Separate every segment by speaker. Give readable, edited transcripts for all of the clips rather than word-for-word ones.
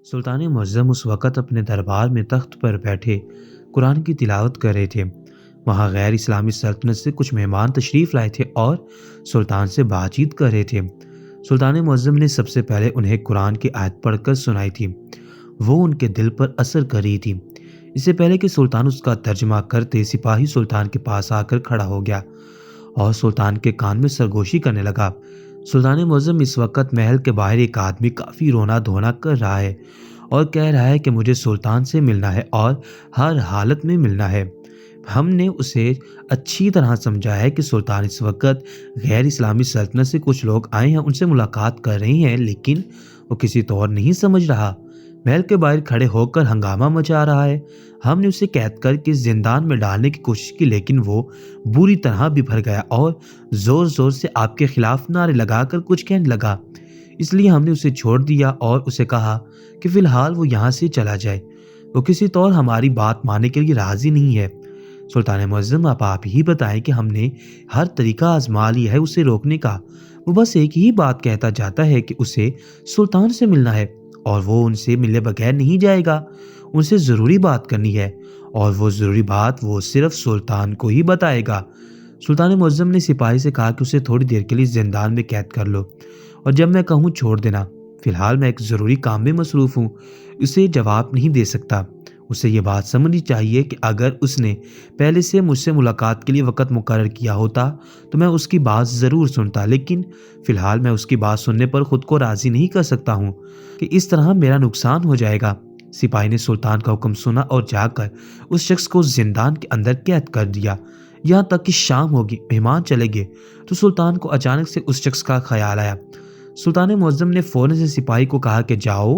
Speaker 1: सुल्तान मुअज़्ज़म उस वक़्त अपने दरबार में तख्त पर बैठे कुरान की तिलावत कर रहे थे। वहाँ गैर इस्लामी सल्तनत से कुछ मेहमान तशरीफ़ लाए थे और सुल्तान से बातचीत कर रहे थे। सुल्तान मुअज़्ज़म ने सबसे पहले उन्हें कुरान की आयत पढ़कर सुनाई थी। वो उनके दिल पर असर कर रही थी। इससे पहले कि सुल्तान उसका तर्जमा करते, सिपाही सुल्तान के पास आकर खड़ा हो गया और सुल्तान के कान में सरगोशी करने लगा। सुल्तान मुअज़्ज़म, इस वक़्त महल के बाहर एक आदमी काफ़ी रोना-धोना कर रहा है और कह रहा है कि मुझे सुल्तान से मिलना है और हर हालत में मिलना है। हमने उसे अच्छी तरह समझाया है कि सुल्तान इस वक़्त गैर इस्लामी सल्तनत से कुछ लोग आए हैं, उनसे मुलाकात कर रहे हैं, लेकिन वो किसी तौर नहीं समझ रहा। महल के बाहर खड़े होकर हंगामा मचा रहा है। हमने उसे कैद करके ज़िंदान में डालने की कोशिश की, लेकिन वो बुरी तरह बिफर गया और ज़ोर-ज़ोर से आपके खिलाफ नारे लगाकर कुछ कहने लगा। इसलिए हमने उसे छोड़ दिया और उसे कहा कि फ़िलहाल वो यहाँ से चला जाए। वो किसी तौर हमारी बात मानने के लिए राज़ी नहीं है। सुल्तान मुअज़्ज़म, अब आप ही बताएं कि हमने हर तरीका आज़मा लिया है उसे रोकने का। वो बस एक ही बात कहता जाता है कि उसे सुल्तान से मिलना है और वो उनसे मिले बगैर नहीं जाएगा। उनसे ज़रूरी बात करनी है और वो ज़रूरी बात वो सिर्फ़ सुल्तान को ही बताएगा। सुल्तान मुअज़्ज़म ने सिपाही से कहा कि उसे थोड़ी देर के लिए ज़िंदान में कैद कर लो और जब मैं कहूँ छोड़ देना। फ़िलहाल मैं एक ज़रूरी काम में मसरूफ़ हूँ, उसे जवाब नहीं दे सकता। उसे ये बात समझनी चाहिए कि अगर उसने पहले से मुझसे मुलाकात के लिए वक़्त मुकर्रर किया होता तो मैं उसकी बात ज़रूर सुनता, लेकिन फ़िलहाल मैं उसकी बात सुनने पर ख़ुद को राज़ी नहीं कर सकता हूँ कि इस तरह मेरा नुकसान हो जाएगा। सिपाही ने सुल्तान का हुक्म सुना और जाकर उस शख्स को ज़िंदान के अंदर कैद कर दिया। यहाँ तक कि शाम होगी, मेहमान चले गए तो सुल्तान को अचानक से उस शख्स का ख्याल आया। सुल्तान मुअज़्ज़म ने फ़ौरन से सिपाही को कहा कि जाओ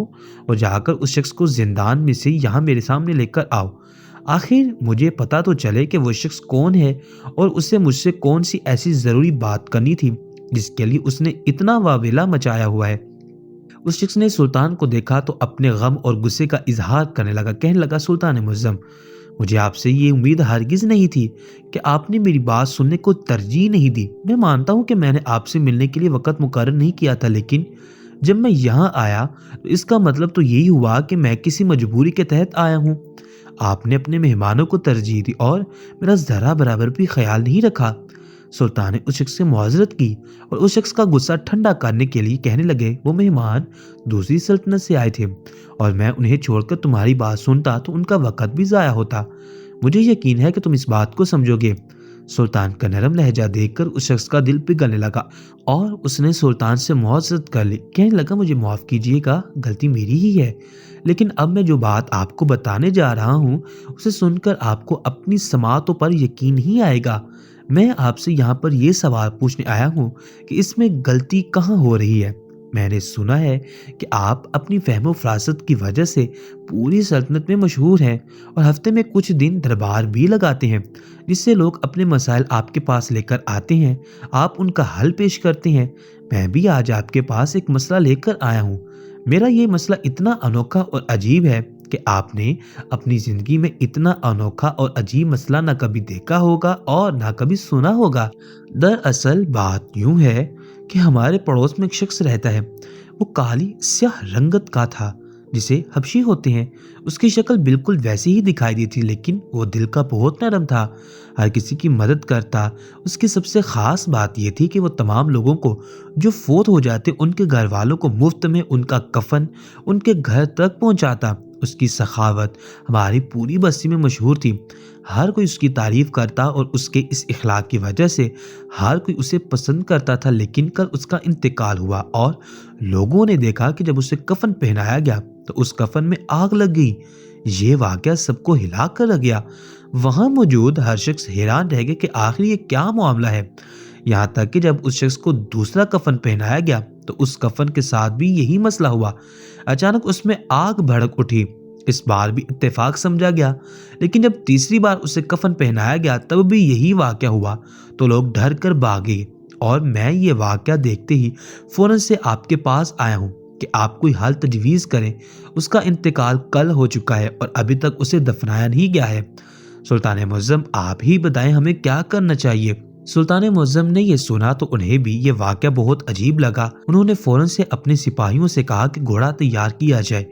Speaker 1: और जाकर उस शख्स को ज़िंदान में से यहाँ मेरे सामने लेकर आओ। आखिर मुझे पता तो चले कि वो शख्स कौन है और उसे मुझसे कौन सी ऐसी ज़रूरी बात करनी थी जिसके लिए उसने इतना वावेला मचाया हुआ है। उस शख्स ने सुल्तान को देखा तो अपने गम और गुस्से का इजहार करने लगा। कहने लगा, सुल्तान मुअज़्ज़म, मुझे आपसे ये उम्मीद हरगिज़ नहीं थी कि आपने मेरी बात सुनने को तरजीह नहीं दी। मैं मानता हूँ कि मैंने आपसे मिलने के लिए वक़्त मुकर्रर नहीं किया था, लेकिन जब मैं यहाँ आया तो इसका मतलब तो यही हुआ कि मैं किसी मजबूरी के तहत आया हूँ। आपने अपने मेहमानों को तरजीह दी और मेरा ज़रा बराबर भी ख्याल नहीं रखा। सुल्तान ने उस शख्स से मुआज़रत की और उस शख्स का गुस्सा ठंडा करने के लिए कहने लगे, वो मेहमान दूसरी सल्तनत से आए थे और मैं उन्हें छोड़कर तुम्हारी बात सुनता तो उनका वक़्त भी ज़ाया होता। मुझे यकीन है कि तुम इस बात को समझोगे। सुल्तान का नरम लहजा देखकर उस शख्स का दिल पिघलने लगा और उसने सुल्तान से मुआज़रत कर ली। कहने लगा, मुझे माफ़ कीजिएगा, गलती मेरी ही है, लेकिन अब मैं जो बात आपको बताने जा रहा हूँ उसे सुनकर आपको अपनी समातों पर यकीन ही आएगा। मैं आपसे यहाँ पर यह सवाल पूछने आया हूँ कि इसमें गलती कहाँ हो रही है। मैंने सुना है कि आप अपनी फहमो फरासत की वजह से पूरी सल्तनत में मशहूर हैं और हफ्ते में कुछ दिन दरबार भी लगाते हैं जिससे लोग अपने मसाइल आपके पास लेकर आते हैं, आप उनका हल पेश करते हैं। मैं भी आज आपके पास एक मसला लेकर आया हूँ। मेरा ये मसला इतना अनोखा और अजीब है कि आपने अपनी ज़िंदगी में इतना अनोखा और अजीब मसला ना कभी देखा होगा और ना कभी सुना होगा। दरअसल बात यूं है कि हमारे पड़ोस में एक शख्स रहता है। वो काली स्याह रंगत का था, जिसे हबशी होते हैं। उसकी शक्ल बिल्कुल वैसी ही दिखाई दी थी, लेकिन वो दिल का बहुत नरम था, हर किसी की मदद करता। उसकी सबसे ख़ास बात यह थी कि वो तमाम लोगों को जो फोत हो जाते उनके घर वालों को मुफ्त में उनका कफन उनके घर तक पहुंचाता। उसकी सखावत हमारी पूरी बस्ती में मशहूर थी। हर कोई उसकी तारीफ़ करता और उसके इस इखलाक की वजह से हर कोई उसे पसंद करता था। लेकिन कल उसका इंतकाल हुआ और लोगों ने देखा कि जब उसे कफन पहनाया गया तो उस कफन में आग लग गई। ये वाक़या सबको हिला कर रख गया। वहाँ मौजूद हर शख्स हैरान रह गया कि आखिर ये क्या मामला है। यहाँ तक कि जब उस शख्स को दूसरा कफन पहनाया गया तो उस कफन के साथ भी यही मसला हुआ। अचानक उसमें आग भड़क उठी। इस बार भी इत्तेफाक समझा गया, लेकिन जब तीसरी बार उसे कफन पहनाया गया तब भी यही वाक़या हुआ तो लोग डर कर भागे और मैं ये वाक़या देखते ही फ़ौरन से आपके पास आया हूँ कि आप कोई हल तजवीज़ करें। उसका इंतकाल कल हो चुका है और अभी तक उसे दफनाया नहीं गया है। सुल्तान मुअज़्ज़म, आप ही बताएं हमें क्या करना चाहिए। सुल्तान मुअज्जम ने ये सुना तो उन्हें भी ये वाक़या बहुत अजीब लगा। उन्होंने फौरन से अपने सिपाहियों से कहा कि घोड़ा तैयार किया जाए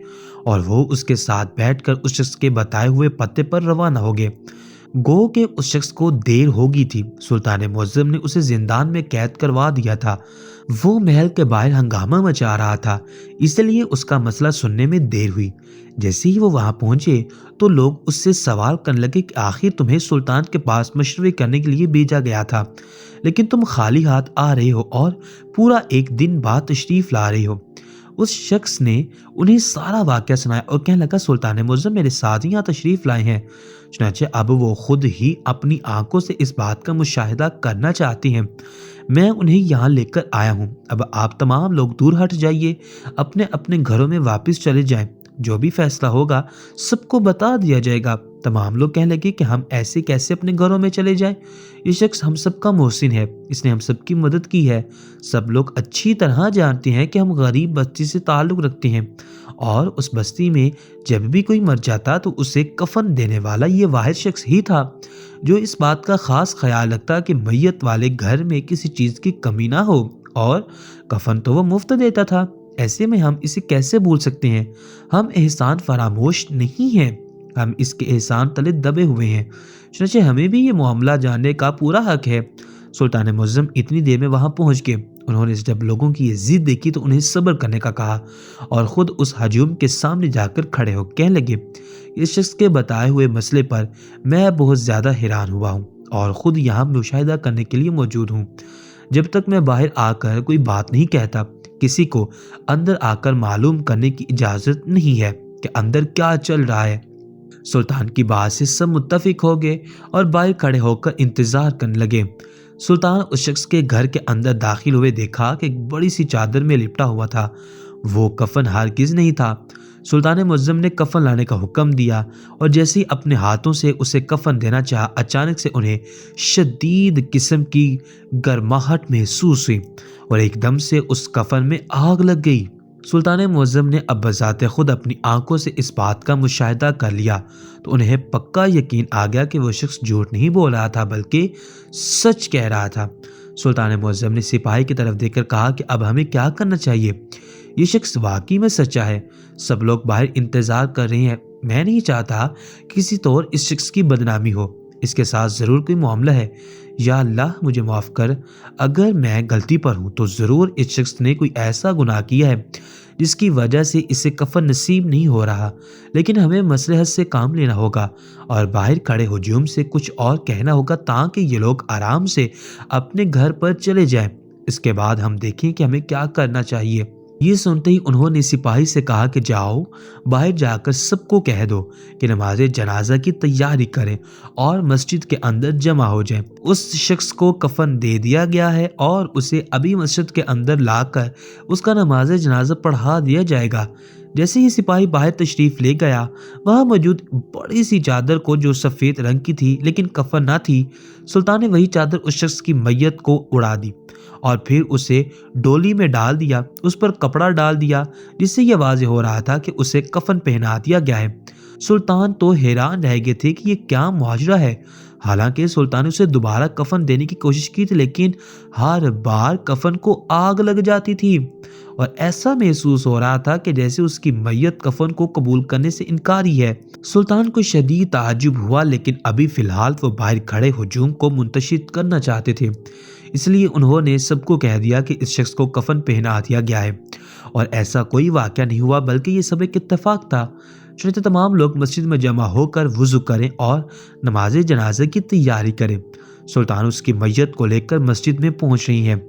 Speaker 1: और वो उसके साथ बैठकर उस शख्स के बताए हुए पते पर रवाना हो गए। गो के उस शख्स को देर हो गई थी। सुल्तान मुअज्जम ने उसे जिंदान में कैद करवा दिया था। वो महल के बाहर हंगामा मचा रहा था, इसलिए उसका मसला सुनने में देर हुई। जैसे ही वो वहां पहुंचे तो लोग उससे सवाल करने लगे कि आखिर तुम्हें सुल्तान के पास मशवरे करने के लिए भेजा गया था, लेकिन तुम खाली हाथ आ रहे हो और पूरा एक दिन बाद तशरीफ ला रहे हो। उस शख्स ने उन्हें सारा वाकया सुनाया और कहने लगा, सुल्तान मुअज्जम मेरे साथ ही यहाँ तशरीफ लाए हैं। चुनांचे अब वो खुद ही अपनी आंखों से इस बात का मुशाहिदा करना चाहती हैं। मैं उन्हें यहाँ लेकर आया हूँ। अब आप तमाम लोग दूर हट जाइए, अपने अपने घरों में वापस चले जाएं। जो भी फैसला होगा सबको बता दिया जाएगा। तमाम लोग कहने लगे कि हम ऐसे कैसे अपने घरों में चले जाएं? ये शख्स हम सबका मोहसिन है, इसने हम सबकी मदद की है। सब लोग अच्छी तरह जानते हैं कि हम गरीब बस्ती से ताल्लुक़ रखते हैं और उस बस्ती में जब भी कोई मर जाता तो उसे कफन देने वाला ये वाहिद शख्स ही था जो इस बात का ख़ास ख्याल रखता कि मैयत वाले घर में किसी चीज़ की कमी ना हो, और कफन तो वो मुफ्त देता था। ऐसे में हम इसे कैसे भूल सकते हैं? हम एहसान फरामोश नहीं हैं, हम इसके एहसान तले दबे हुए हैं। चुनांचे हमें भी ये मामला जानने का पूरा हक है। सुल्तान मुअज्जम इतनी देर में वहां पहुंच गए। उन्होंने जब लोगों की ये जिद देखी तो उन्हें सब्र करने का कहा और खुद उस हजूम के सामने जाकर खड़े हो कहने लगे, इस शख्स के बताए हुए मसले पर मैं बहुत ज़्यादा हैरान हुआ हूँ और ख़ुद यहाँ मुशाहिदा करने के लिए मौजूद हूँ। जब तक मैं बाहर आकर कोई बात नहीं कहता, किसी को अंदर आकर मालूम करने की इजाज़त नहीं है कि अंदर क्या चल रहा है। सुल्तान की बात से सब मुत्तफिक हो गए और बाहर खड़े होकर इंतज़ार करने लगे। सुल्तान उस शख्स के घर के अंदर दाखिल हुए देखा कि एक बड़ी सी चादर में लिपटा हुआ था। वो कफन हरगिज़ नहीं था। सुल्तान मुअज्जम ने कफन लाने का हुक्म दिया और जैसे ही अपने हाथों से उसे कफन देना चाहा, अचानक से उन्हें शदीद किस्म की गर्माहट महसूस हुई और एकदम से उस कफन में आग लग गई। सुल्तान मुअज्जम ने अब बज़ाते खुद अपनी आंखों से इस बात का मुशाहिदा कर लिया तो उन्हें पक्का यकीन आ गया कि वो शख्स झूठ नहीं बोल रहा था बल्कि सच कह रहा था। सुल्तान मुअज्जम ने सिपाही की तरफ देखकर कहा कि अब हमें क्या करना चाहिए? ये शख्स वाकई में सच्चा है। सब लोग बाहर इंतजार कर रहे हैं। मैं नहीं चाहता किसी तौर इस शख्स की बदनामी हो। इसके साथ ज़रूर कोई मामला है। या अल्लाह मुझे माफ़ कर, अगर मैं गलती पर हूँ तो ज़रूर इस शख्स ने कोई ऐसा गुनाह किया है जिसकी वजह से इसे कफन नसीब नहीं हो रहा। लेकिन हमें मसलहत से काम लेना होगा और बाहर खड़े हुजूम से कुछ और कहना होगा ताकि ये लोग आराम से अपने घर पर चले जाएं। इसके बाद हम देखें कि हमें क्या करना चाहिए। ये सुनते ही उन्होंने सिपाही से कहा कि जाओ बाहर जाकर सबको कह दो कि नमाज जनाजा की तैयारी करें और मस्जिद के अंदर जमा हो जाएं। उस शख्स को कफन दे दिया गया है और उसे अभी मस्जिद के अंदर लाकर उसका नमाज जनाजा पढ़ा दिया जाएगा। जैसे ही सिपाही बाहर तशरीफ ले गया, वहां मौजूद बड़ी सी चादर को जो सफ़ेद रंग की थी लेकिन कफन ना थी, सुल्तान ने वही चादर उस शख्स की मैयत को उड़ा दी और फिर उसे डोली में डाल दिया। उस पर कपड़ा डाल दिया जिससे यह वाज़ेह हो रहा था कि उसे कफन पहना दिया गया है। सुल्तान तो हैरान रह गए थे कि ये क्या माजरा है। हालांकि सुल्तान ने उसे दोबारा कफन देने की कोशिश की थी लेकिन हर बार कफन को आग लग जाती थी और ऐसा महसूस हो रहा था कि जैसे उसकी मैयत कफन को कबूल करने से इनकारी है। सुल्तान को शदीद ताज्जुब हुआ लेकिन अभी फ़िलहाल वो बाहर खड़े हुजूम को मुंतशिर करना चाहते थे, इसलिए उन्होंने सबको कह दिया कि इस शख्स को कफन पहना दिया गया है और ऐसा कोई वाक़या नहीं हुआ बल्कि ये सब एक इत्तेफाक था। चुनांचे तमाम लोग मस्जिद में जमा होकर वुज़ू करें और नमाज जनाजे की तैयारी करें। सुल्तान उसकी मैयत को लेकर मस्जिद में पहुंच रही हैं।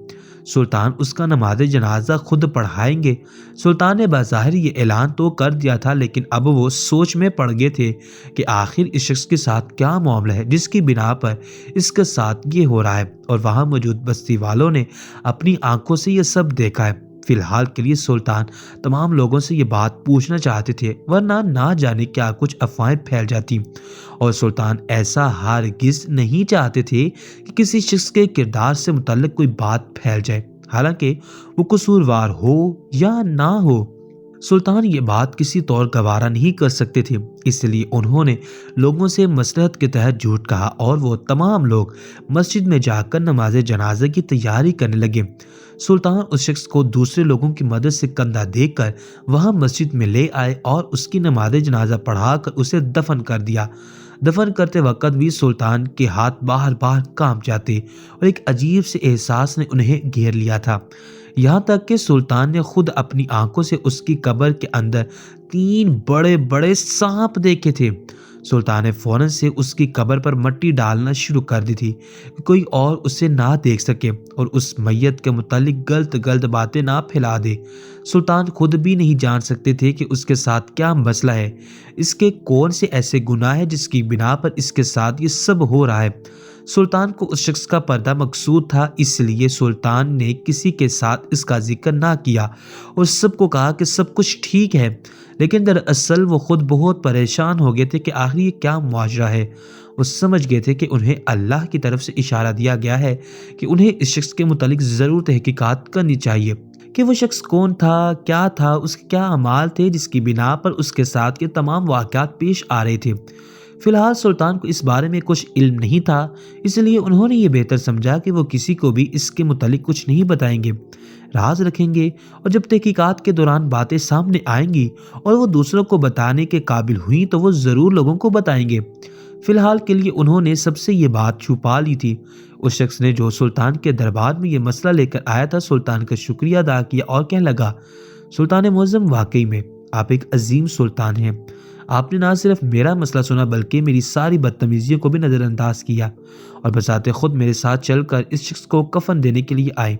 Speaker 1: सुल्तान उसका नमाज जनाजा खुद पढ़ाएंगे। सुल्तान ने बाज़ाहिर ये ऐलान तो कर दिया था लेकिन अब वो सोच में पड़ गए थे कि आखिर इस शख्स के साथ क्या मामला है जिसकी बिना पर इसके साथ ये हो रहा है, और वहाँ मौजूद बस्ती वालों ने अपनी आंखों से ये सब देखा है। फिलहाल के लिए सुल्तान तमाम लोगों से ये बात पूछना चाहते थे वरना ना जाने क्या कुछ अफवाहें फैल जाती, और सुल्तान ऐसा हरगिज़ नहीं चाहते थे कि किसी शख्स के किरदार से मुतल्लिक कोई बात फैल जाए, हालांकि वो कसूरवार हो या ना हो। سلطان یہ بات کسی طور گوارا نہیں کر سکتے تھے، اس لیے انہوں نے لوگوں سے مصلحت کے تحت جھوٹ کہا اور وہ تمام لوگ مسجد میں جا کر نماز جنازہ کی تیاری کرنے لگے۔ سلطان اس شخص کو دوسرے لوگوں کی مدد سے کندھا دے کر وہاں مسجد میں لے آئے اور اس کی نماز جنازہ پڑھا کر اسے دفن کر دیا۔ دفن کرتے وقت بھی سلطان کے ہاتھ باہر باہر کانپ جاتے اور ایک عجیب سے احساس نے انہیں گھیر لیا تھا، یہاں تک کہ سلطان نے خود اپنی آنکھوں سے اس کی قبر کے اندر 3 بڑے بڑے سانپ دیکھے تھے۔ سلطان نے فوراً سے اس کی قبر پر مٹی ڈالنا شروع کر دی تھی کہ کوئی اور اسے نہ دیکھ سکے اور اس میت کے متعلق غلط غلط باتیں نہ پھیلا دے۔ سلطان خود بھی نہیں جان سکتے تھے کہ اس کے ساتھ کیا مسئلہ ہے، اس کے کون سے ایسے گناہ ہیں جس کی بنا پر اس کے ساتھ یہ سب ہو رہا ہے۔ سلطان کو اس شخص کا پردہ مقصود تھا، اس لیے سلطان نے کسی کے ساتھ اس کا ذکر نہ کیا اور سب کو کہا کہ سب کچھ ٹھیک ہے، لیکن دراصل وہ خود بہت پریشان ہو گئے تھے کہ آخر یہ کیا معاشرہ ہے۔ وہ سمجھ گئے تھے کہ انہیں اللہ کی طرف سے اشارہ دیا گیا ہے کہ انہیں اس شخص کے متعلق ضرور تحقیقات کرنی چاہیے کہ وہ شخص کون تھا، اس کے کیا اعمال تھے جس کی بنا پر اس کے ساتھ یہ تمام واقعات پیش آ رہے تھے۔ فی الحال سلطان کو اس بارے میں کچھ علم نہیں تھا، اس لیے انہوں نے یہ بہتر سمجھا کہ وہ کسی کو بھی اس کے متعلق کچھ نہیں بتائیں گے، راز رکھیں گے، اور جب تحقیقات کے دوران باتیں سامنے آئیں گی اور وہ دوسروں کو بتانے کے قابل ہوئیں تو وہ ضرور لوگوں کو بتائیں گے۔ فی الحال کے لیے انہوں نے سب سے یہ بات چھپا لی تھی۔ اس شخص نے جو سلطان کے دربار میں یہ مسئلہ لے کر آیا تھا سلطان کا شکریہ ادا کیا اور کہنے لگا، سلطان معظم، واقعی میں آپ ایک عظیم سلطان ہیں۔ آپ نے نہ صرف میرا مسئلہ سنا بلکہ میری ساری بدتمیزیوں کو بھی نظر انداز کیا اور بذات خود میرے ساتھ چل کر اس شخص کو کفن دینے کے لیے آئے،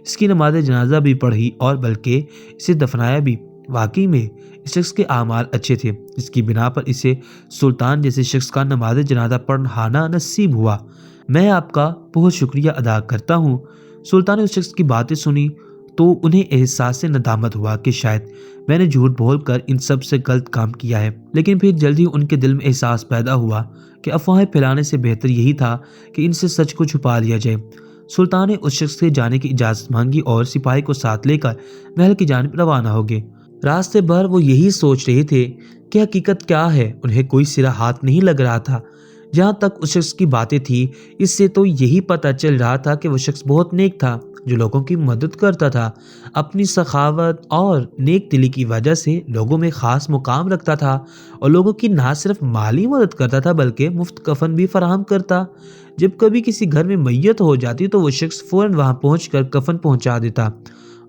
Speaker 1: اس کی نماز جنازہ بھی پڑھی اور بلکہ اسے دفنایا بھی۔ واقعی میں اس شخص کے اعمال اچھے تھے، جس کی بنا پر اسے سلطان جیسے شخص کا نماز جنازہ پڑھانا نصیب ہوا۔ میں آپ کا بہت شکریہ ادا کرتا ہوں۔ سلطان نے اس شخص کی باتیں سنی تو انہیں احساس ندامت ہوا کہ شاید میں نے جھوٹ بول کر ان سب سے غلط کام کیا ہے، لیکن پھر جلد ہی ان کے دل میں احساس پیدا ہوا کہ افواہیں پھیلانے سے بہتر یہی تھا کہ ان سے سچ کو چھپا لیا جائے۔ سلطان نے اس شخص سے جانے کی اجازت مانگی اور سپاہی کو ساتھ لے کر محل کی جانب روانہ ہو گئے۔ راستے بھر وہ یہی سوچ رہے تھے کہ حقیقت کیا ہے، انہیں کوئی سرا ہاتھ نہیں لگ رہا تھا۔ جہاں تک اس شخص کی باتیں تھی، اس سے تو یہی پتہ چل رہا تھا کہ وہ شخص بہت نیک تھا، جو لوگوں کی مدد کرتا تھا، اپنی سخاوت اور نیک دلی کی وجہ سے لوگوں میں خاص مقام رکھتا تھا اور لوگوں کی نہ صرف مالی مدد کرتا تھا بلکہ مفت کفن بھی فراہم کرتا۔ جب کبھی کسی گھر میں میت ہو جاتی تو وہ شخص فوراً وہاں پہنچ کر کفن پہنچا دیتا۔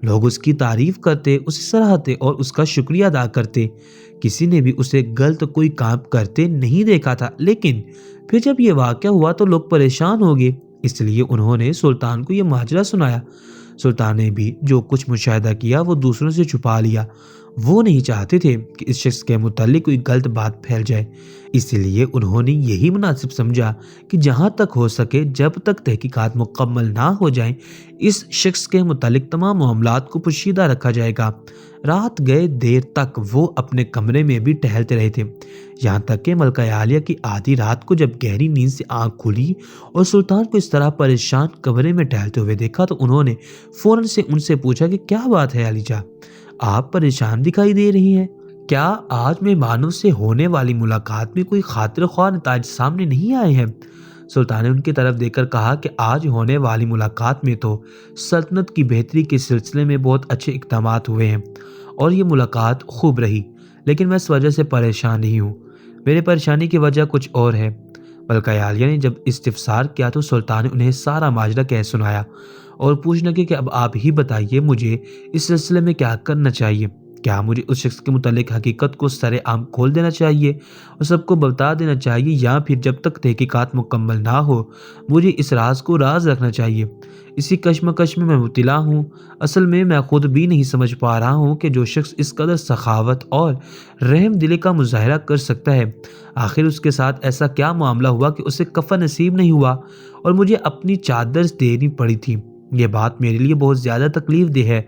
Speaker 1: لوگ اس کی تعریف کرتے، اسے سراہتے اور اس کا شکریہ ادا کرتے۔ کسی نے بھی اسے غلط کوئی کام کرتے نہیں دیکھا تھا، لیکن پھر جب یہ واقعہ ہوا تو لوگ پریشان ہو گئے، اس لیے انہوں نے سلطان کو یہ ماجرا سنایا۔ سلطان نے بھی جو کچھ مشاہدہ کیا وہ دوسروں سے چھپا لیا۔ وہ نہیں چاہتے تھے کہ اس شخص کے متعلق کوئی غلط بات پھیل جائے، اس لیے انہوں نے یہی مناسب سمجھا کہ جہاں تک ہو سکے جب تک تحقیقات مکمل نہ ہو جائیں اس شخص کے متعلق تمام معاملات کو پوشیدہ رکھا جائے گا۔ رات گئے دیر تک وہ اپنے کمرے میں بھی ٹہلتے رہے تھے، یہاں تک کہ ملکہ عالیہ کی آدھی رات کو جب گہری نیند سے آنکھ کھلی اور سلطان کو اس طرح پریشان کمرے میں ٹہلتے ہوئے دیکھا تو انہوں نے فوراً سے ان سے پوچھا کہ کیا بات ہے عالیہ، آپ پریشان دکھائی دے رہی ہیں؟ کیا آج مہمانوں سے ہونے والی ملاقات میں کوئی خاطر خواہ نتائج سامنے نہیں آئے ہیں؟ سلطان نے ان کی طرف دیکھ کر کہا کہ آج ہونے والی ملاقات میں تو سلطنت کی بہتری کے سلسلے میں بہت اچھے اقدامات ہوئے ہیں اور یہ ملاقات خوب رہی، لیکن میں اس وجہ سے پریشان نہیں ہوں۔ میرے پریشانی کی وجہ کچھ اور ہے۔ ملکہ عالیہ نے جب استفسار کیا تو سلطان نے انہیں سارا ماجرا کہہ سنایا اور پوچھنے لگے کہ اب آپ ہی بتائیے مجھے اس سلسلے میں کیا کرنا چاہیے۔ کیا مجھے اس شخص کے متعلق حقیقت کو سر عام کھول دینا چاہیے اور سب کو بتا دینا چاہیے، یا پھر جب تک تحقیقات مکمل نہ ہو مجھے اس راز کو راز رکھنا چاہیے؟ اسی کشمکش میں مبتلا ہوں۔ اصل میں خود بھی نہیں سمجھ پا رہا ہوں کہ جو شخص اس قدر سخاوت اور رحم دلی کا مظاہرہ کر سکتا ہے، آخر اس کے ساتھ ایسا کیا معاملہ ہوا کہ اسے کفن نصیب نہیں ہوا اور مجھے اپنی چادر دینی پڑی تھی۔ یہ بات میرے لیے بہت زیادہ تکلیف دہ ہے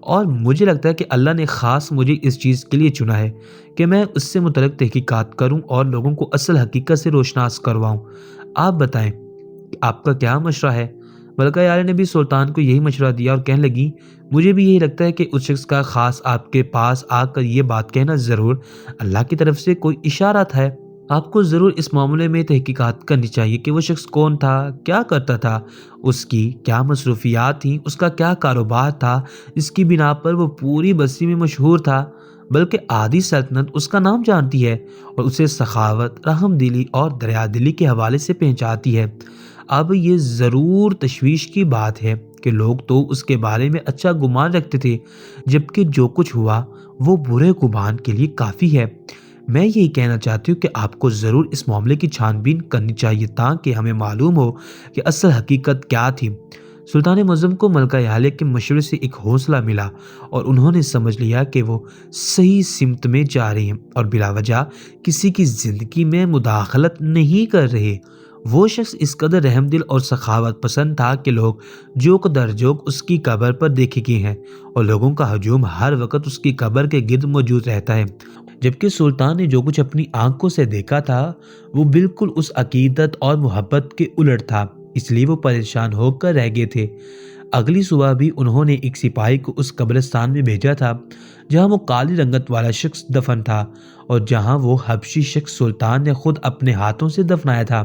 Speaker 1: اور مجھے لگتا ہے کہ اللہ نے خاص مجھے اس چیز کے لیے چنا ہے کہ میں اس سے متعلق تحقیقات کروں اور لوگوں کو اصل حقیقت سے روشناس کرواؤں۔ آپ بتائیں کہ آپ کا کیا مشورہ ہے؟ ملکہ یارا نے بھی سلطان کو یہی مشورہ دیا اور کہنے لگی مجھے بھی یہی لگتا ہے کہ اس شخص کا خاص آپ کے پاس آ کر یہ بات کہنا ضرور اللہ کی طرف سے کوئی اشارہ ہے۔ آپ کو ضرور اس معاملے میں تحقیقات کرنی چاہیے کہ وہ شخص کون تھا، کیا کرتا تھا، اس کی کیا مصروفیات تھیں، اس کا کیا کاروبار تھا جس کی بنا پر وہ پوری بستی میں مشہور تھا، بلکہ آدھی سلطنت اس کا نام جانتی ہے اور اسے سخاوت، رحم دلی اور دریا دلی کے حوالے سے پہچانتی ہے۔ اب یہ ضرور تشویش کی بات ہے کہ لوگ تو اس کے بارے میں اچھا گمان رکھتے تھے، جبکہ جو کچھ ہوا وہ برے گمان کے لیے کافی ہے۔ میں یہی کہنا چاہتی ہوں کہ آپ کو ضرور اس معاملے کی چھان بین کرنی چاہیے تاکہ ہمیں معلوم ہو کہ اصل حقیقت کیا تھی۔ سلطان معظم کو ملکہ یالے کے مشورے سے ایک حوصلہ ملا اور انہوں نے سمجھ لیا کہ وہ صحیح سمت میں جا رہے ہیں اور بلا وجہ کسی کی زندگی میں مداخلت نہیں کر رہے۔ وہ شخص اس قدر رحم دل اور سخاوت پسند تھا کہ لوگ جوک در جوک اس کی قبر پر دیکھے گئے ہیں اور لوگوں کا ہجوم ہر وقت اس کی قبر کے گرد موجود رہتا ہے، جبکہ سلطان نے جو کچھ اپنی آنکھوں سے دیکھا تھا وہ بالکل اس عقیدت اور محبت کے الٹ تھا، اس لیے وہ پریشان ہو کر رہ گئے تھے۔ اگلی صبح بھی انہوں نے ایک سپاہی کو اس قبرستان میں بھیجا تھا جہاں وہ کالی رنگت والا شخص دفن تھا اور جہاں وہ حبشی شخص سلطان نے خود اپنے ہاتھوں سے دفنایا تھا۔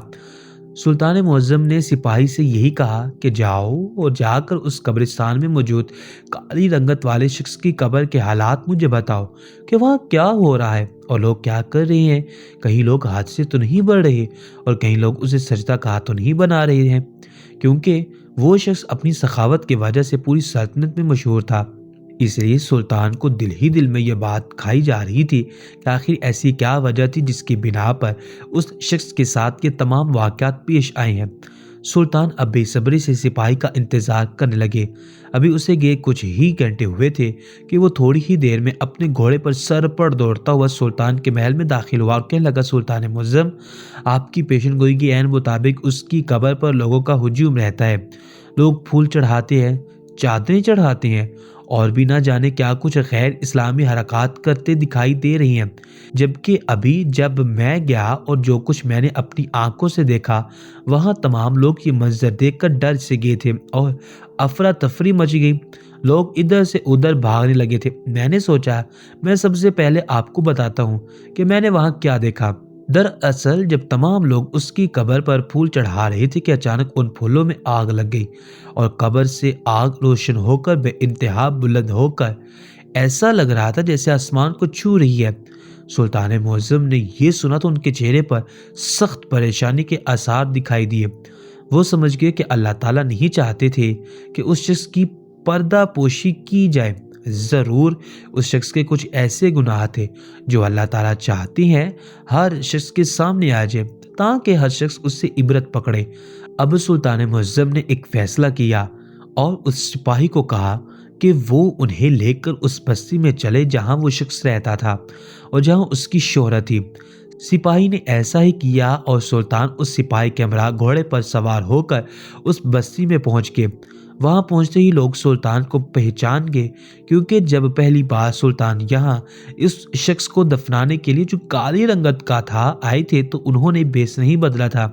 Speaker 1: سلطان معظم نے سپاہی سے یہی کہا کہ جاؤ اور جا کر اس قبرستان میں موجود کالی رنگت والے شخص کی قبر کے حالات مجھے بتاؤ کہ وہاں کیا ہو رہا ہے اور لوگ کیا کر رہے ہیں، کہیں لوگ ہاتھ سے تو نہیں بڑھ رہے اور کہیں لوگ اسے سجدہ گاہ تو نہیں بنا رہے ہیں، کیونکہ وہ شخص اپنی سخاوت کی وجہ سے پوری سلطنت میں مشہور تھا۔ اس لیے سلطان کو دل ہی دل میں یہ بات کھائی جا رہی تھی کہ آخر ایسی کیا وجہ تھی جس کی بنا پر اس شخص کے ساتھ یہ تمام واقعات پیش آئے ہیں۔ سلطان اب بے صبری سے سپاہی کا انتظار کرنے لگے۔ ابھی اسے گئے کچھ ہی گھنٹے ہوئے تھے کہ وہ تھوڑی ہی دیر میں اپنے گھوڑے پر سر پر دوڑتا ہوا سلطان کے محل میں داخل ہوا اور کہنے لگا سلطان معظم، آپ کی پیشن گوئی کے عین مطابق اس کی قبر پر لوگوں کا ہجوم رہتا ہے، لوگ پھول چڑھاتے ہیں، چادریں چڑھاتے ہیں اور بھی نہ جانے کیا کچھ غیر اسلامی حرکات کرتے دکھائی دے رہی ہیں، جبکہ ابھی جب میں گیا اور جو کچھ میں نے اپنی آنکھوں سے دیکھا وہاں تمام لوگ یہ منظر دیکھ کر ڈر سے گئے تھے اور افراتفری مچ گئی، لوگ ادھر سے ادھر بھاگنے لگے تھے۔ میں نے سوچا میں سب سے پہلے آپ کو بتاتا ہوں کہ میں نے وہاں کیا دیکھا۔ دراصل جب تمام لوگ اس کی قبر پر پھول چڑھا رہے تھے کہ اچانک ان پھولوں میں آگ لگ گئی اور قبر سے آگ روشن ہو کر بے انتہا بلند ہو کر ایسا لگ رہا تھا جیسے آسمان کو چھو رہی ہے۔ سلطان معظم نے یہ سنا تو ان کے چہرے پر سخت پریشانی کے آثار دکھائی دیے۔ وہ سمجھ گئے کہ اللہ تعالیٰ نہیں چاہتے تھے کہ اس شخص کی پردہ پوشی کی جائے، ضرور اس شخص کے کچھ ایسے گناہ تھے جو اللہ تعالیٰ چاہتے ہیں ہر شخص کے سامنے آ جائے تاکہ ہر شخص اس سے عبرت پکڑے۔ اب سلطان معظم نے ایک فیصلہ کیا اور اس سپاہی کو کہا کہ وہ انہیں لے کر اس بستی میں چلے جہاں وہ شخص رہتا تھا اور جہاں اس کی شہرت تھی۔ سپاہی نے ایسا ہی کیا اور سلطان اس سپاہی کے ہمراہ گھوڑے پر سوار ہو کر اس بستی میں پہنچ گئے۔ وہاں پہنچتے ہی لوگ سلطان کو پہچان گئے، کیونکہ جب پہلی بار سلطان یہاں اس شخص کو دفنانے کے لیے جو کالی رنگت کا تھا آئے تھے تو انہوں نے بیس نہیں بدلا تھا،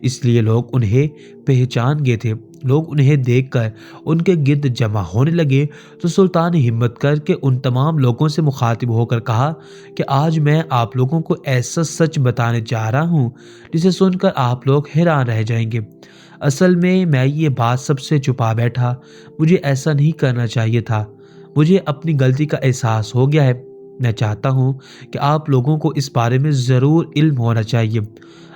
Speaker 1: اس لیے لوگ انہیں پہچان گئے تھے۔ لوگ انہیں دیکھ کر ان کے گرد جمع ہونے لگے تو سلطان نے ہمت کر کے ان تمام لوگوں سے مخاطب ہو کر کہا کہ آج میں آپ لوگوں کو ایسا سچ بتانے جا رہا ہوں جسے سن کر آپ لوگ حیران رہ جائیں گے۔ اصل میں یہ بات سب سے چھپا بیٹھا، مجھے ایسا نہیں کرنا چاہیے تھا، مجھے اپنی غلطی کا احساس ہو گیا ہے۔ میں چاہتا ہوں کہ آپ لوگوں کو اس بارے میں ضرور علم ہونا چاہیے۔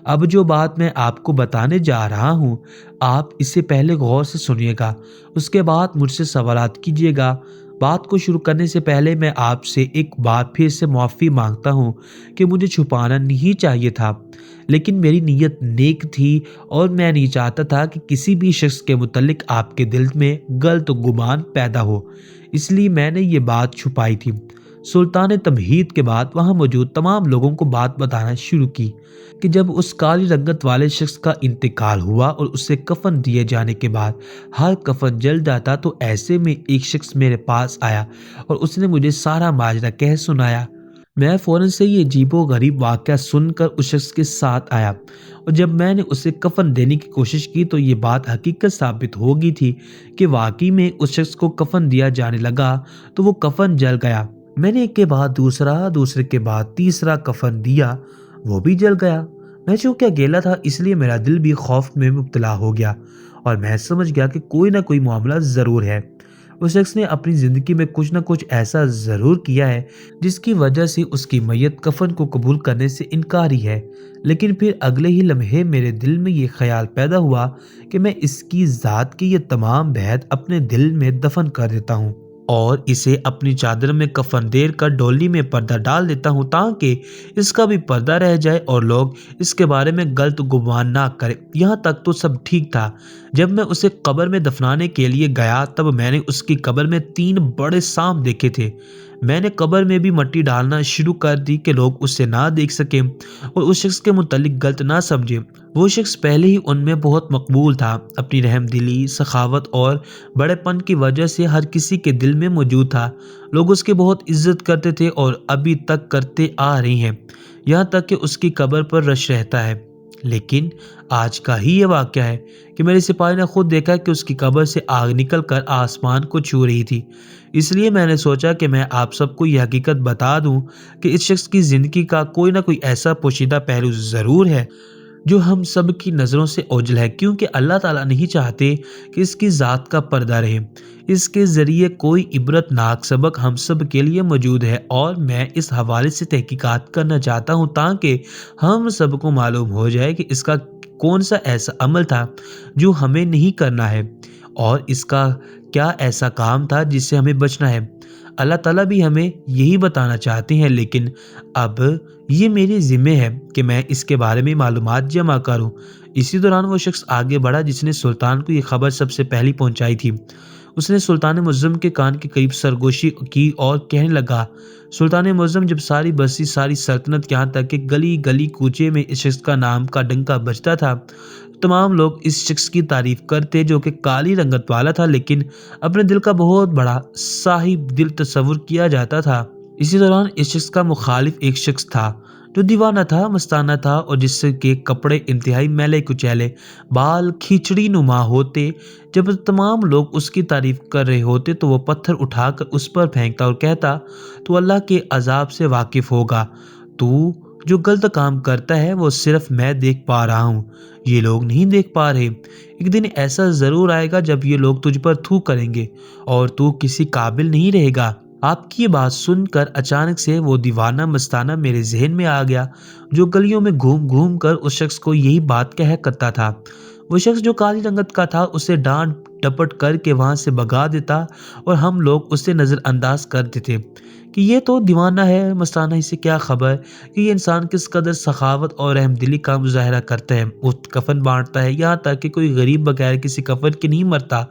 Speaker 1: اب جو بات میں آپ کو بتانے جا رہا ہوں آپ اسے پہلے غور سے سنیے گا، اس کے بعد مجھ سے سوالات کیجیے گا۔ بات کو شروع کرنے سے پہلے میں آپ سے ایک بار پھر سے معافی مانگتا ہوں کہ مجھے چھپانا نہیں چاہیے تھا، لیکن میری نیت نیک تھی اور میں نہیں چاہتا تھا کہ کسی بھی شخص کے متعلق آپ کے دل میں غلط گمان پیدا ہو، اس لیے میں نے یہ بات چھپائی تھی۔ سلطان تمہید کے بعد وہاں موجود تمام لوگوں کو بات بتانا شروع کی کہ جب اس کالی رنگت والے شخص کا انتقال ہوا اور اسے کفن دیے جانے کے بعد ہر کفن جل جاتا تو ایسے میں ایک شخص میرے پاس آیا اور اس نے مجھے سارا ماجرا کہہ سنایا۔ मैं फ़ौरन से ये अजीबो-गरीब वाक़या सुनकर उस शख़्स के साथ आया और जब मैंने उसे कफ़न देने की कोशिश की तो ये बात हकीकत साबित हो गई थी कि वाक़ई में उस शख़्स को कफ़न दिया जाने लगा तो वो कफ़न जल गया। मैंने एक के बाद दूसरा, दूसरे के बाद तीसरा कफ़न दिया, वो भी जल गया। मैं चूँकि अकेला था इसलिए मेरा दिल भी खौफ़ में मुब्तला हो गया और मैं समझ गया कि कोई ना कोई मामला ज़रूर है। उस शख्स ने अपनी ज़िंदगी में कुछ न कुछ ऐसा ज़रूर किया है जिसकी वजह से उसकी मैयत कफ़न को कबूल करने से इनकारी है। लेकिन फिर अगले ही लम्हे मेरे दिल में ये ख़्याल पैदा हुआ कि मैं इसकी ज़ात की ये तमाम भेद अपने दिल में दफ़न कर देता हूँ और इसे अपनी चादर में कफ़न देर कर डोली में पर्दा डाल देता हूँ ताकि इसका भी पर्दा रह जाए और लोग इसके बारे में गलत गुमान ना करें। यहाँ तक तो सब ठीक था। जब मैं उसे कब्र में दफनाने के लिए गया तब मैंने उसकी कब्र में 3 बड़े सांप देखे थे। मैंने कब्र में भी मिट्टी डालना शुरू कर दी कि लोग उसे ना देख सकें और उस शख्स के मुतालिक गलत ना समझे। वो शख्स पहले ही उनमें बहुत मकबूल था। अपनी रहमदिली, सखावत और बड़ेपन की वजह से हर किसी के दिल में मौजूद था। लोग उसकी बहुत इज्जत करते थे और अभी तक करते आ रहे हैं। यहाँ तक कि उसकी कब्र पर रश रहता है। लेकिन आज का ही ये वाक़या है कि मेरे सिपाही ने खुद देखा कि उसकी कब्र से आग निकल कर आसमान को छू रही थी। इसलिए मैंने सोचा कि मैं आप सबको ये हकीकत बता दूं कि इस शख्स की ज़िंदगी का कोई ना कोई ऐसा पोशीदा पहलू ज़रूर है जो हम सब की नज़रों से ओझल है, क्योंकि अल्लाह ताला नहीं चाहते कि इसकी ज़ात का पर्दा रहे। इसके ज़रिए कोई इबरतनाक सबक हम सब के लिए मौजूद है और मैं इस हवाले से तहकीकात करना चाहता हूँ ताकि हम सबको मालूम हो जाए कि इसका कौन सा ऐसा अमल था जो हमें नहीं करना है और इसका क्या ऐसा काम था जिससे हमें बचना है। अल्लाह ताला भी हमें यही बताना चाहते हैं, लेकिन अब ये मेरे ज़िम्मे है कि मैं इसके बारे में मालूमात जमा करूं। इसी दौरान वो शख्स आगे बढ़ा जिसने सुल्तान को ये खबर सबसे पहले पहुंचाई थी। उसने सुल्तान मुअज़्ज़म के कान के करीब सरगोशी की और कहने लगा, सुल्तान मुअज़्ज़म, जब सारी बस्ती, सारी सल्तनत, यहाँ तक कि गली गली कूचे में इस शख्स का नाम का डंका बजता था, तमाम लोग इस शख्स की तारीफ करते जो कि काली रंगत वाला था लेकिन अपने दिल का बहुत बड़ा साहिब दिल तस्वुर किया जाता था। इसी दौरान इस शख्स का मुखालिफ एक शख्स था जो दीवाना था, मस्ताना था और जिसके कपड़े इंतहाई मैले कुचैले, बाल खिचड़ी नुमा होते। जब तमाम लोग उसकी तारीफ कर रहे होते तो वो पत्थर उठाकर उस पर फेंकता और कहता, तू अल्लाह के अजाब से वाकिफ होगा, तू जो गलत काम करता है वो सिर्फ मैं देख पा रहा हूँ, ये लोग नहीं देख पा रहे। एक दिन ऐसा ज़रूर आएगा जब ये लोग तुझ पर थू करेंगे और तू किसी काबिल नहीं रहेगा। आपकी ये बात सुनकर अचानक से वो दीवाना मस्ताना मेरे जहन में आ गया जो गलियों में घूम घूम कर उस शख्स को यही बात कहा करता था। वो शख्स जो काली रंगत का था उसे डांट डपट करके वहां से भगा देता और हम लोग उसे नज़रअंदाज कर देते कि ये तो दीवाना है, मस्ताना, इसे क्या खबर कि ये इंसान किस कदर सखावत और रहमदिली का मुजाहरा करता है, वो कफन बांटता है, यहाँ तक कि कोई गरीब बगैर किसी कफन के नहीं मरता।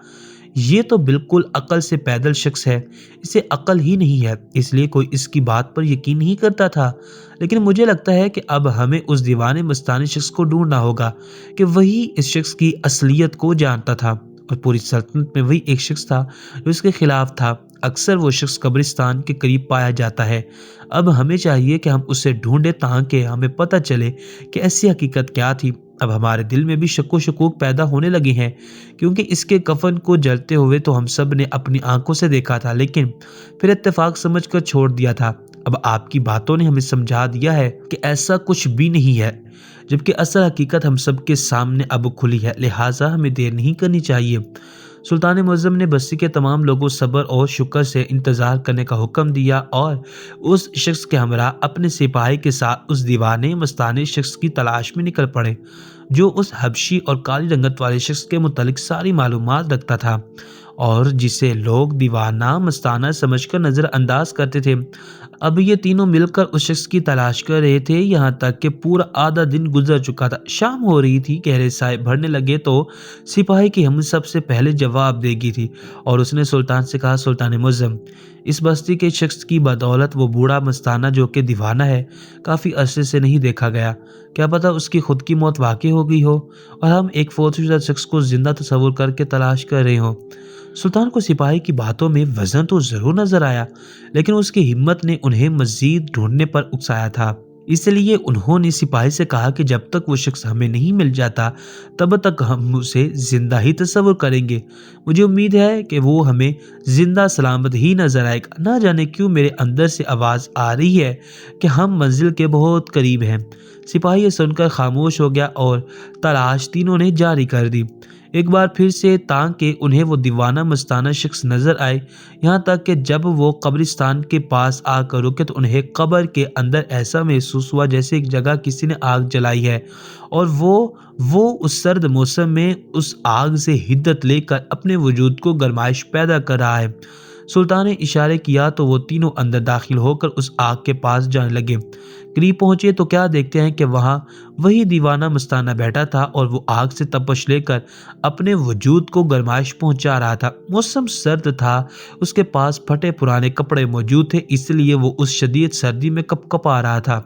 Speaker 1: ये तो बिल्कुल अकल से पैदल शख्स है, इसे अकल ही नहीं है, इसलिए कोई इसकी बात पर यकीन नहीं करता था। लेकिन मुझे लगता है कि अब हमें उस दीवाने मस्तानी शख्स को ढूंढना होगा कि वही इस शख्स की असलियत को जानता था और पूरी सल्तनत में वही एक शख्स था जो इसके खिलाफ था। अक्सर वो शख्स कब्रिस्तान के करीब पाया जाता है। अब हमें चाहिए कि हम उसे ढूंढें ताकि हमें पता चले कि ऐसी हकीकत क्या थी। अब हमारे दिल में भी शक्को शकूक पैदा होने लगे हैं क्योंकि इसके कफन को जलते हुए तो हम सब ने अपनी आंखों से देखा था, लेकिन फिर इत्तेफाक समझकर छोड़ दिया था। अब आपकी बातों ने हमें समझा दिया है कि ऐसा कुछ भी नहीं है, जबकि असल हकीकत हम सब के सामने अब खुली है, लिहाजा हमें देर नहीं करनी चाहिए। सुल्तान मुअज़्ज़म ने बस्ती के तमाम लोगों सब्र और शुक्र से इंतज़ार करने का हुक्म दिया और उस शख्स के हमरा अपने सिपाही के साथ उस दीवाने मस्ताने शख्स की तलाश में निकल पड़े जो उस हबशी और काली रंगत वाले शख्स के मुतालिक सारी मालूमात रखता था और जिसे लोग दीवाना मस्ताना समझकर नज़रअंदाज करते थे। अब ये तीनों मिलकर उस शख्स की तलाश कर रहे थे, यहाँ तक कि पूरा आधा दिन गुजर चुका था। शाम हो रही थी, गहरे साए भरने लगे तो सिपाही की हम सबसे पहले जवाब देगी थी और उसने सुल्तान से कहा, सुल्तान मुअज़्ज़म, इस बस्ती के शख्स की बदौलत वो बूढ़ा मस्ताना जो कि दीवाना है काफ़ी अरसे से नहीं देखा गया। क्या पता उसकी खुद की मौत वाक़ई हो गई हो और हम एक फौतशुदा शख्स को जिंदा तस्वुर करके तलाश कर रहे हों। سلطان کو سپاہی کی باتوں میں وزن تو ضرور نظر آیا، لیکن اس کی ہمت نے انہیں مزید ڈھونڈنے پر اکسایا تھا۔ اس لیے انہوں نے سپاہی سے کہا کہ جب تک وہ شخص ہمیں نہیں مل جاتا تب تک ہم اسے زندہ ہی تصور کریں گے۔ مجھے امید ہے کہ وہ ہمیں زندہ سلامت ہی نظر آئے گا۔ نہ جانے کیوں میرے اندر سے آواز آ رہی ہے کہ ہم منزل کے بہت قریب ہیں۔ سپاہی یہ سن کر خاموش ہو گیا اور تلاش تینوں نے جاری کر دی، ایک بار پھر سے، تاکہ انہیں وہ دیوانہ مستانہ شخص نظر آئے، یہاں تک کہ جب وہ قبرستان کے پاس آ کر رکے تو انہیں قبر کے اندر ایسا محسوس ہوا جیسے ایک جگہ کسی نے آگ جلائی ہے اور وہ اس سرد موسم میں اس آگ سے حدت لے کر اپنے وجود کو گرمائش پیدا کر رہا ہے۔ سلطان نے اشارے کیا تو وہ تینوں اندر داخل ہو کر اس آگ کے پاس جانے لگے۔ قریب پہنچے تو کیا دیکھتے ہیں کہ وہاں وہی دیوانہ مستانہ بیٹھا تھا اور وہ آگ سے تپش لے کر اپنے وجود کو گرمائش پہنچا رہا تھا۔ موسم سرد تھا، اس کے پاس پھٹے پرانے کپڑے موجود تھے، اس لیے وہ اس شدید سردی میں کپ کپا رہا تھا۔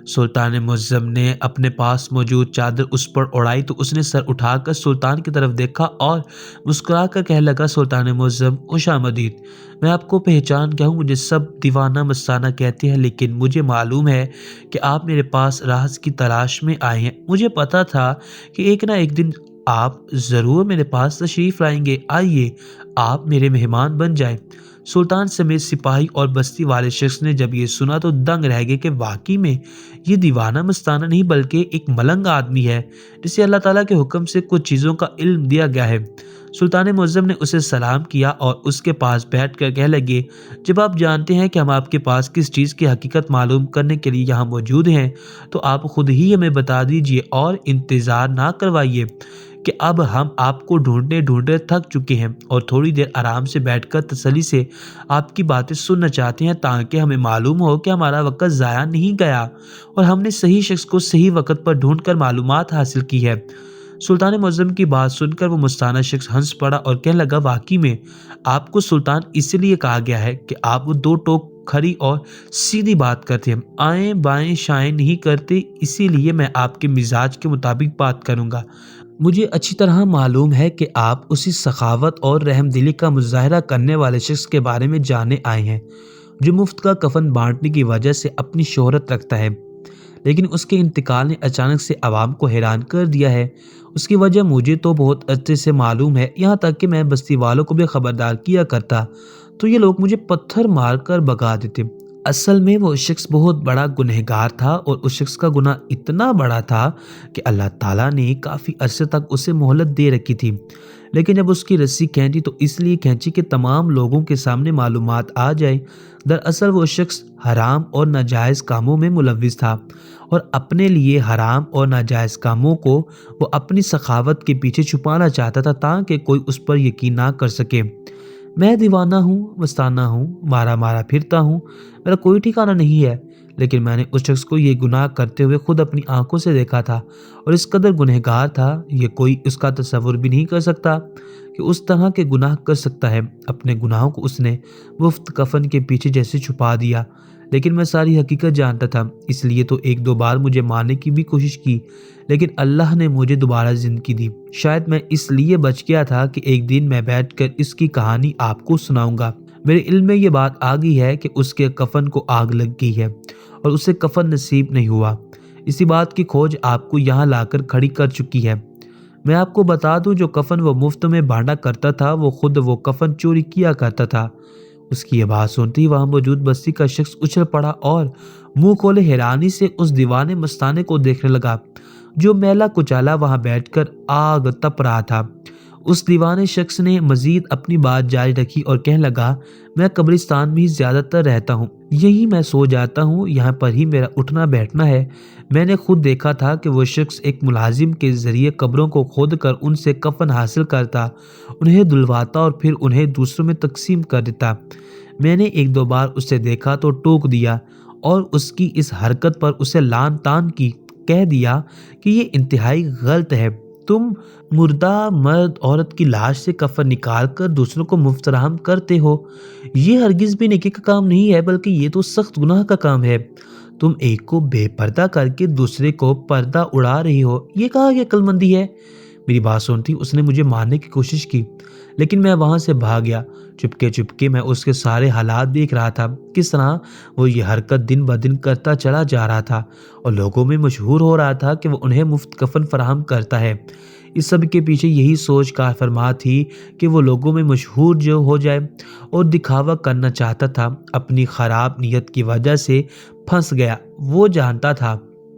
Speaker 1: سلطان معظم نے اپنے پاس موجود چادر اس پر اڑائی تو اس نے سر اٹھا کر سلطان کی طرف دیکھا اور مسکرا کر کہنے لگا، سلطان معظم خوش آمدید۔ میں آپ کو پہچان گیا ہوں، مجھے سب دیوانہ مستانہ کہتے ہیں، لیکن مجھے معلوم ہے کہ آپ میرے پاس راز کی تلاش میں آئے ہیں۔ مجھے پتا تھا کہ ایک نہ ایک دن آپ ضرور میرے پاس تشریف لائیں گے، آئیے آپ میرے مہمان بن جائیں۔ سلطان سمیت سپاہی اور بستی والے شخص نے جب یہ سنا تو دنگ رہ گئے کہ واقعی میں یہ دیوانہ مستانہ نہیں بلکہ ایک ملنگ آدمی ہے جسے اللہ تعالیٰ کے حکم سے کچھ چیزوں کا علم دیا گیا ہے۔ سلطان معظم نے اسے سلام کیا اور اس کے پاس بیٹھ کر کہنے لگے، جب آپ جانتے ہیں کہ ہم آپ کے پاس کس چیز کی حقیقت معلوم کرنے کے لیے یہاں موجود ہیں تو آپ خود ہی ہمیں بتا دیجیے اور انتظار نہ کروائیے کہ اب ہم آپ کو ڈھونڈتے ڈھونڈتے تھک چکے ہیں اور تھوڑی دیر آرام سے بیٹھ کر تسلی سے آپ کی باتیں سننا چاہتے ہیں، تاکہ ہمیں معلوم ہو کہ ہمارا وقت ضائع نہیں گیا اور ہم نے صحیح شخص کو صحیح وقت پر ڈھونڈ کر معلومات حاصل کی ہے۔ سلطان معظم کی بات سن کر وہ مستانہ شخص ہنس پڑا اور کہنے لگا، واقعی میں آپ کو سلطان اس لیے کہا گیا ہے کہ آپ وہ دو ٹوک کھری اور سیدھی بات کرتے ہیں، آئیں بائیں شائیں نہیں کرتے، اسی لیے میں آپ کے مزاج کے مطابق بات کروں گا۔ مجھے اچھی طرح معلوم ہے کہ آپ اسی سخاوت اور رحم دلی کا مظاہرہ کرنے والے شخص کے بارے میں جاننے آئے ہیں جو مفت کا کفن بانٹنے کی وجہ سے اپنی شہرت رکھتا ہے، لیکن اس کے انتقال نے اچانک سے عوام کو حیران کر دیا ہے۔ اس کی وجہ مجھے تو بہت اچھے سے معلوم ہے، یہاں تک کہ میں بستی والوں کو بھی خبردار کیا کرتا تو یہ لوگ مجھے پتھر مار کر بھگا دیتے۔ اصل میں وہ شخص بہت بڑا گنہگار تھا اور اس شخص کا گناہ اتنا بڑا تھا کہ اللہ تعالیٰ نے کافی عرصے تک اسے مہلت دے رکھی تھی، لیکن جب اس کی رسی کھینچی تو اس لیے کھینچی کہ تمام لوگوں کے سامنے معلومات آ جائے۔ دراصل وہ شخص حرام اور ناجائز کاموں میں ملوث تھا اور اپنے لیے حرام اور ناجائز کاموں کو وہ اپنی سخاوت کے پیچھے چھپانا چاہتا تھا تاکہ کوئی اس پر یقین نہ کر سکے۔ میں دیوانہ ہوں، مستانہ ہوں، مارا مارا پھرتا ہوں، میرا کوئی ٹھکانہ نہیں ہے، لیکن میں نے اس شخص کو یہ گناہ کرتے ہوئے خود اپنی آنکھوں سے دیکھا تھا اور اس قدر گنہگار تھا یہ کوئی اس کا تصور بھی نہیں کر سکتا کہ اس طرح کے گناہ کر سکتا ہے۔ اپنے گناہوں کو اس نے مفت کفن کے پیچھے جیسے چھپا دیا، لیکن میں ساری حقیقت جانتا تھا، اس لیے تو ایک دو بار مجھے مارنے کی بھی کوشش کی، لیکن اللہ نے مجھے دوبارہ زندگی دی۔ شاید میں اس لیے بچ گیا تھا کہ ایک دن میں بیٹھ کر اس کی کہانی آپ کو سناؤں گا۔ میرے علم میں یہ بات آ گئی ہے کہ اس کے کفن کو آگ لگ گئی ہے اور اسے کفن نصیب نہیں ہوا۔ اسی بات کی کھوج آپ کو یہاں لا کر کھڑی کر چکی ہے۔ میں آپ کو بتا دوں، جو کفن وہ مفت میں بانٹا کرتا تھا وہ خود وہ کفن چوری کیا کرتا تھا۔ اس کی یہ بات سنتے ہی وہاں موجود بستی کا شخص اچھل پڑا اور منہ کھولے حیرانی سے اس دیوانے مستانے کو دیکھنے لگا جو میلا کچالا وہاں بیٹھ کر آگ تپ رہا تھا۔ اس دیوانے شخص نے مزید اپنی بات جاری رکھی اور کہنے لگا، میں قبرستان میں ہی زیادہ تر رہتا ہوں، یہیں میں سو جاتا ہوں، یہاں پر ہی میرا اٹھنا بیٹھنا ہے۔ میں نے خود دیکھا تھا کہ وہ شخص ایک ملازم کے ذریعے قبروں کو کھود کر ان سے کفن حاصل کرتا، انہیں دھلواتا اور پھر انہیں دوسروں میں تقسیم کر دیتا۔ میں نے ایک دو بار اسے دیکھا تو ٹوک دیا اور اس کی اس حرکت پر اسے لعن طعن کی، کہہ دیا کہ یہ انتہائی غلط ہے، تم مردہ مرد عورت کی لاش سے کفن نکال کر دوسروں کو مفت فراہم کرتے ہو، یہ ہرگز بھی نیکی کا کام نہیں ہے بلکہ یہ تو سخت گناہ کا کام ہے۔ تم ایک کو بے پردہ کر کے دوسرے کو پردہ اڑا رہی ہو، یہ کہاں کی عقل مندی ہے؟ میری بات سنتی उसने मुझे मारने की कोशिश की, लेकिन मैं वहाँ से भाग गया। चुपके चुपके मैं उसके सारे हालात देख रहा था, किस तरह वो ये हरकत दिन ब दिन करता चला जा रहा था और लोगों में मशहूर हो रहा था कि वो उन्हें मुफ्त कफन फराहम करता है। इस सब के पीछे यही सोच कार फरमा थी कि वो लोगों में मशहूर जो हो जाए और दिखावा करना चाहता था। अपनी ख़राब नीयत की वजह से फंस गया। वो जानता था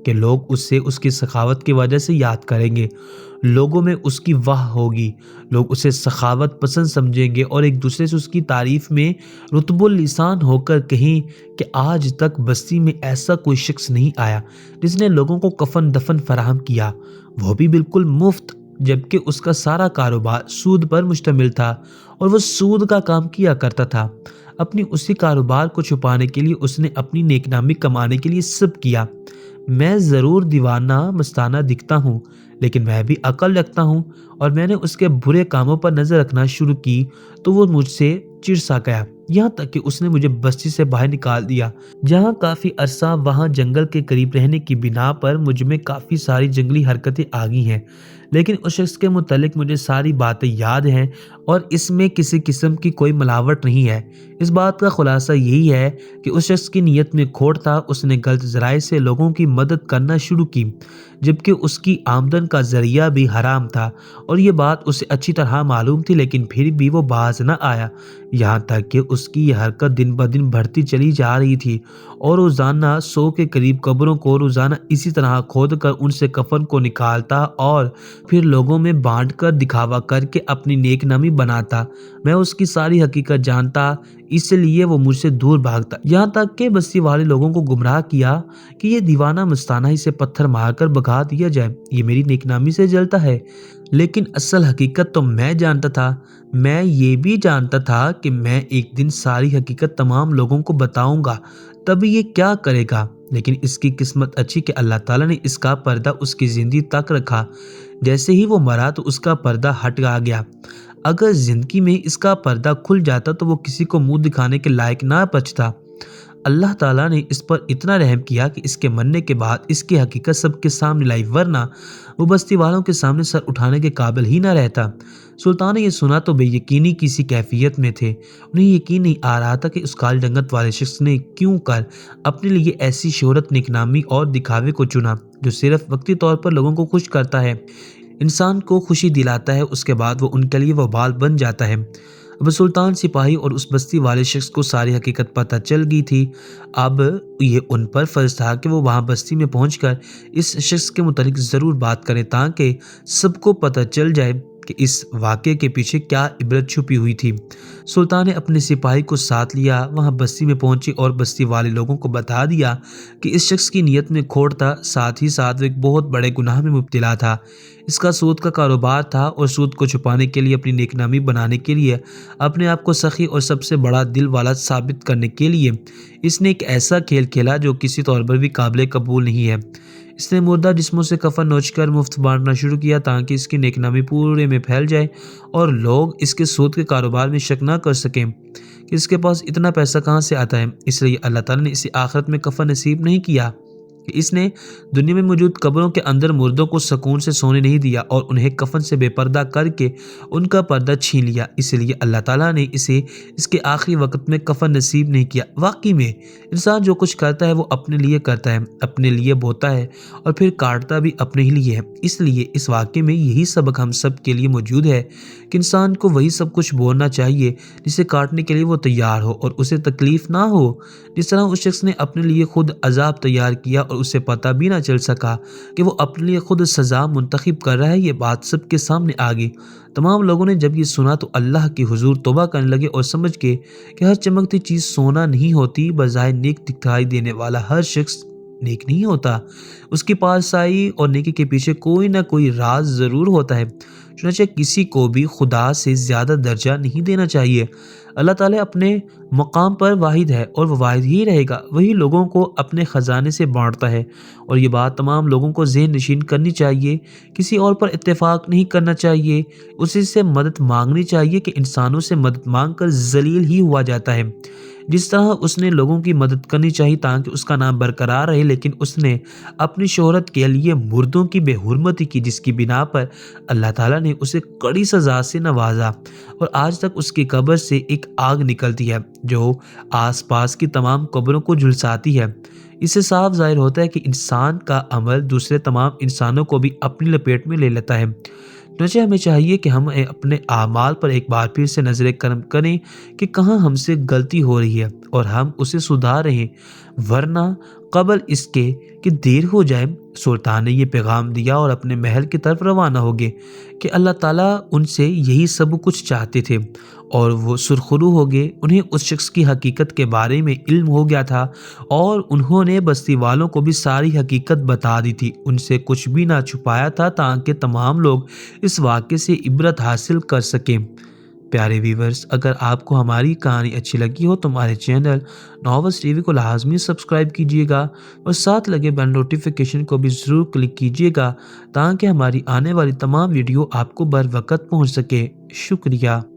Speaker 1: कि लोग उससे उसकी सखावत की वजह से याद करेंगे, लोगों में उसकी वाह होगी, लोग उसे सखावत पसंद समझेंगे और एक दूसरे से उसकी तारीफ़ में रुतबुल लिसान होकर कहीं कि आज तक बस्ती में ऐसा कोई शख्स नहीं आया जिसने लोगों को कफन दफन फराहम किया, वो भी बिल्कुल मुफ्त। जबकि उसका सारा कारोबार सूद पर मुश्तमिल था और वो सूद का काम किया करता था। अपनी उसी कारोबार को छुपाने के लिए उसने अपनी नेकनामी कमाने के लिए सब किया। मैं ज़रूर दीवाना मस्ताना दिखता हूँ, लेकिन मैं भी अक्ल रखता हूँ और मैंने उसके बुरे कामों पर नज़र रखना शुरू की तो वो मुझसे चिढ़ सा गया, यहाँ तक कि उसने मुझे बस्ती से बाहर निकाल दिया। जहाँ काफ़ी अरसा वहाँ जंगल के करीब रहने की बिना पर मुझ में काफ़ी सारी जंगली हरकतें आ गई हैं, लेकिन उस शख्स के मुतालिक मुझे सारी बातें याद हैं और इसमें किसी किस्म की कोई मिलावट नहीं है। इस बात का खुलासा यही है कि उस शख्स की नीयत में खोट था। उसने गलत ज़राए से लोगों की मदद करना शुरू की, जबकि उसकी आमदन का ज़रिया भी हराम था और ये बात उसे अच्छी तरह मालूम थी, लेकिन फिर भी वो बाज न आया। यहाँ तक कि उसकी यह हरकत दिन ब दिन बढ़ती चली जा रही थी और रोज़ाना 100 के करीब कब्रों को रोज़ाना इसी तरह खोद कर उनसे कफन को निकालता और फिर लोगों में बांट कर दिखावा करके अपनी नेकनामी बनाता। मैं उसकी सारी हकीकत जानता, इसलिए वो मुझसे दूर भागता, यहाँ तक कि बस्ती वाले लोगों को गुमराह किया कि ये दीवाना मस्ताना इसे पत्थर मारकर भगा दिया जाए, ये मेरी नेकनामी से जलता है। लेकिन असल हकीकत तो मैं जानता था। मैं ये भी जानता था कि मैं एक दिन सारी हकीकत तमाम लोगों को बताऊंगा, तभी ये क्या करेगा। लेकिन इसकी किस्मत अच्छी कि अल्लाह ताला ने इसका पर्दा उसकी जिंदगी तक रखा। जैसे ही वो मरा तो उसका पर्दा हट आ गया। अगर जिंदगी में इसका पर्दा खुल जाता तो वो किसी को मुंह दिखाने के लायक ना बचता। अल्लाह ताला ने इस पर इतना रहम किया कि इसके मरने के बाद इसकी हकीकत सबके सामने लाई, वरना वो बस्ती वालों के सामने सर उठाने के काबिल ही ना रहता। सुल्तान ने ये सुना तो बेयकीनी किसी कैफियत में थे। उन्हें यकीन नहीं आ रहा था कि उस काली रंगत वाले शख्स ने क्यों कर अपने लिए ऐसी शोहरत, नेकनामी और दिखावे को चुना जो सिर्फ वक्ती तौर पर लोगों को खुश करता है, इंसान को खुशी दिलाता है, उसके बाद वो उनके लिए वबाल बन जाता है। अब सुल्तान सिपाही और उस बस्ती वाले शख्स को सारी हकीकत पता चल गई थी। अब ये उन पर फर्ज था कि वो वहाँ बस्ती में पहुंचकर इस शख्स के मुतालिक ज़रूर बात करें ताकि सबको पता चल जाए कि इस वाक़े के पीछे क्या इबरत छुपी हुई थी। सुल्तान ने अपने सिपाही को साथ लिया, वहाँ बस्ती में पहुंचे और बस्ती वाले लोगों को बता दिया कि इस शख्स की नीयत में खोट था, साथ ही साथ वो एक बहुत बड़े गुनाह में मुब्तला था। इसका सूद का कारोबार था और सूद को छुपाने के लिए, अपनी नेकनामी बनाने के लिए, अपने आप को सखी और सबसे बड़ा दिल वाला साबित करने के लिए इसने एक ऐसा खेल खेला जो किसी तौर पर भी काबिल कबूल नहीं है। इसने मुर्दा जिस्मों से कफन नोचकर मुफ्त बांटना शुरू किया ताकि इसकी नेकनामी पूरे में फैल जाए और लोग इसके सूद के कारोबार में शक ना कर सकें कि इसके पास इतना पैसा कहाँ से आता है। इसलिए अल्लाह ताला ने इसे आखिरत में कफन नसीब नहीं किया कि इसने दुनिया में मौजूद कब्रों के अंदर मुर्दों को सुकून से सोने नहीं दिया और उन्हें कफन से बेपर्दा करके उनका पर्दा छीन लिया। इसलिए अल्लाह ताला ने इसे इसके आखिरी वक्त में कफन नसीब नहीं किया। वाकई में इंसान जो कुछ करता है वो अपने लिए करता है, अपने लिए बोता है और फिर काटता भी अपने ही लिए है। इसलिए इस वाक़े में यही सबक हम सब के लिए मौजूद है कि इंसान को वही सब कुछ बोलना चाहिए जिसे काटने के लिए वो तैयार हो और उसे तकलीफ़ ना हो। जिस तरह उस शख्स ने अपने लिए खुद अजाब तैयार किया और उसे पता भी ना चल सका कि वो अपने लिए खुद सज़ा मुंतखब कर रहा है, ये बात सबके सामने आ गई। तमाम लोगों ने जब ये सुना तो अल्लाह की हुजूर तौबा करने लगे और समझ के कि हर चमकती चीज़ सोना नहीं होती, बज़ाहिर नेक दिखाई देने वाला हर शख्स नेक नहीं होता, उसकी पारसाई और नेकी के पीछे कोई ना कोई राज ज़रूर होता है। चुनांचे किसी को भी खुदा से ज़्यादा दर्जा नहीं देना चाहिए। अल्लाह ताला अपने मकाम पर वाहिद है और वह वाहिद ही रहेगा। वही लोगों को अपने ख़जाने से बांटता है और ये बात तमाम लोगों को ज़हन नशीन करनी चाहिए। किसी और पर इत्तेफाक नहीं करना चाहिए, उसी से मदद मांगनी चाहिए कि इंसानों से मदद मांग कर जलील ही हुआ जाता है। جس طرح اس نے لوگوں کی مدد کرنی چاہیے تاکہ اس کا نام برقرار رہے، لیکن اس نے اپنی شہرت کے لیے مردوں کی بے حرمتی کی، جس کی بنا پر اللہ تعالیٰ نے اسے کڑی سزا سے نوازا اور آج تک اس کی قبر سے ایک آگ نکلتی ہے جو آس پاس کی تمام قبروں کو جھلساتی ہے۔ اس سے صاف ظاہر ہوتا ہے کہ انسان کا عمل دوسرے تمام انسانوں کو بھی اپنی لپیٹ میں لے لیتا ہے۔ چنانچہ ہمیں چاہیے کہ ہم اپنے اعمال پر ایک بار پھر سے نظر کرم کریں کہ کہاں ہم سے غلطی ہو رہی ہے اور ہم اسے سدھاریں، ورنہ قبل اس کے کہ دیر ہو جائے۔ سلطان نے یہ پیغام دیا اور اپنے محل کی طرف روانہ ہو گئے کہ اللہ تعالیٰ ان سے یہی سب کچھ چاہتے تھے، اور وہ سرخرو ہو گئے۔ انہیں اس شخص کی حقیقت کے بارے میں علم ہو گیا تھا اور انہوں نے بستی والوں کو بھی ساری حقیقت بتا دی تھی، ان سے کچھ بھی نہ چھپایا تھا تاکہ تمام لوگ اس واقعے سے عبرت حاصل کر سکیں۔ پیارے ویورز، اگر آپ کو ہماری کہانی اچھی لگی ہو تو ہمارے چینل ناولز ٹی وی کو لازمی سبسکرائب کیجیے گا اور ساتھ لگے بیل نوٹیفیکیشن کو بھی ضرور کلک کیجیے گا تاکہ ہماری آنے والی تمام ویڈیو آپ کو بر وقت پہنچ سکے۔ شکریہ۔